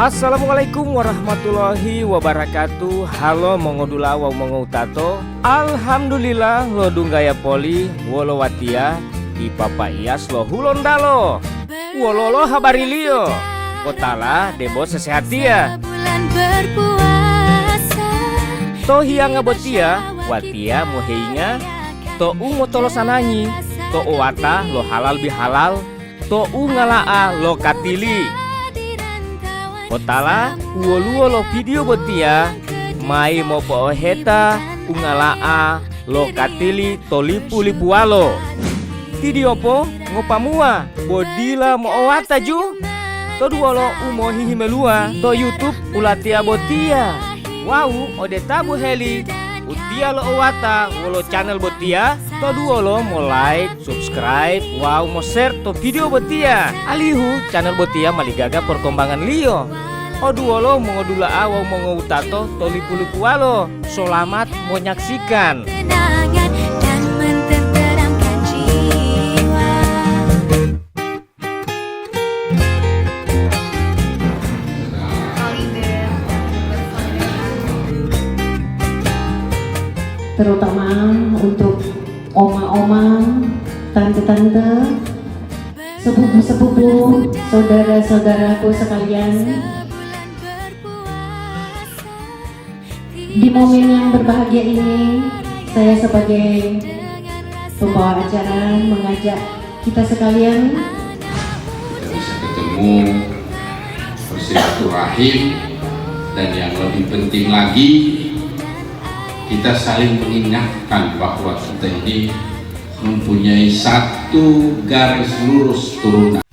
Assalamualaikum warahmatullahi wabarakatuh. Halo mongodula wa mongoutato. Alhamdulillah lo dunggaya poli wolo watia di papa ias lo hulondalo. Wololo habari lio. Kotala debo sesehatia. To hianga botia watia moheinga. To motolo sananyi. To wata lo halal bihalal. To ngalaa lo katili. Kotala uoluo lo video botia mai mopo heta ungalaa lo katili to lipu walo. Video po ngopamua bodila mo owata ju. To duolo umo hihimelua to YouTube ulatia botia. Wow ode tabu heli utia lo owata wolo channel botia. To duolo mo like, subscribe, wow mo share to video botia. Alihu channel botia maligaga perkembangan lio. Oduolo mongodula awa mongoutato to lipu walo. Selamat menyaksikan. Terutama untuk oma-oma, tante-tante, sepupu-sepupu, saudara-saudaraku sekalian. Di momen yang berbahagia ini, saya sebagai pembawa acara mengajak kita sekalian kita bisa ketemu, bersilaturahim, dan yang lebih penting lagi kita saling mengingatkan bahwa kita ini mempunyai satu garis lurus turunan.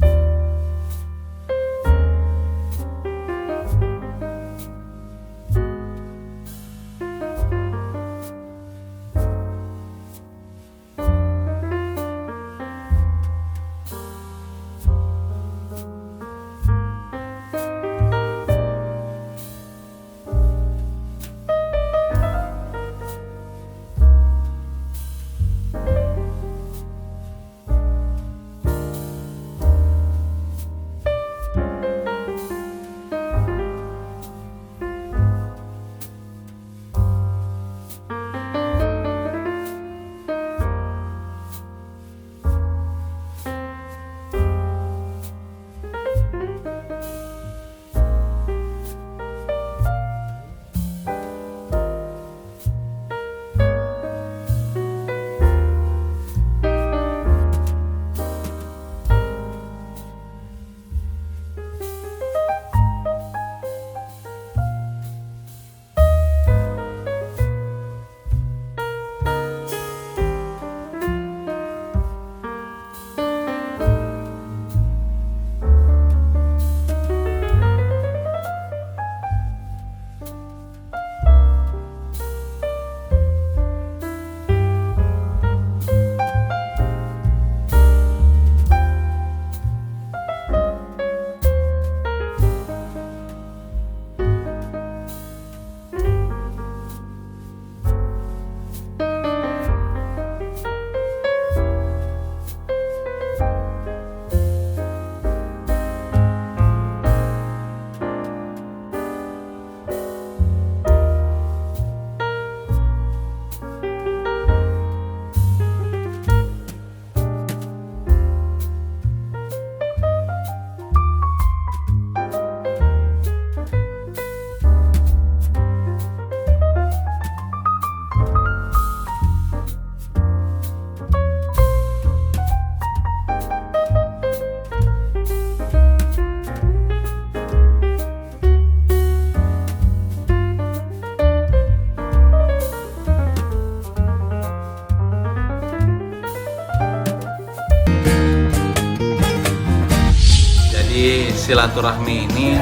Silaturahmi ini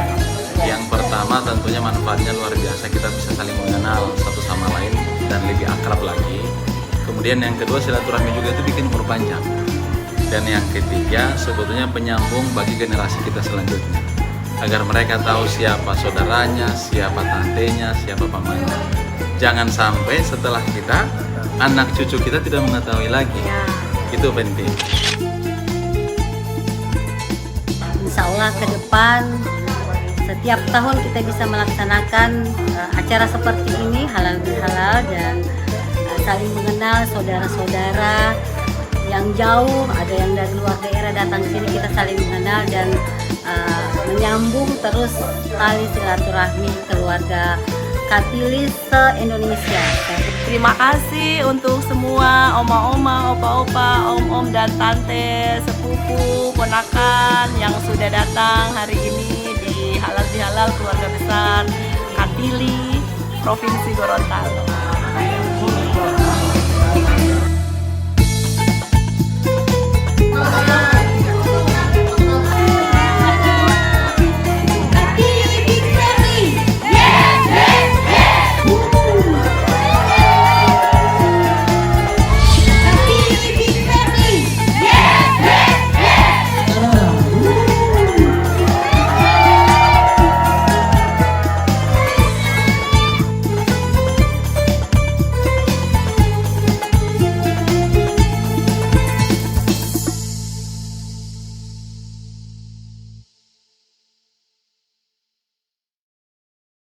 yang pertama tentunya manfaatnya luar biasa, kita bisa saling mengenal satu sama lain dan lebih akrab lagi. Kemudian yang kedua, silaturahmi juga itu bikin umur panjang. Dan yang ketiga sebetulnya penyambung bagi generasi kita selanjutnya, agar mereka tahu siapa saudaranya, siapa tantenya, siapa pamannya. Jangan sampai setelah kita, anak cucu kita tidak mengetahui lagi. Itu penting. Insya Allah ke depan setiap tahun kita bisa melaksanakan acara seperti ini halal bihalal dan saling mengenal saudara-saudara yang jauh, ada yang dari luar daerah datang ke sini, kita saling mengenal dan menyambung terus tali silaturahmi keluarga Katilis se-Indonesia. Terima kasih untuk semua oma-oma, opa-opa, om-om dan tante, sepupu, ponakan yang sudah datang hari ini di Halal Bihalal Keluarga Besar Katili, Provinsi Gorontalo. Selamat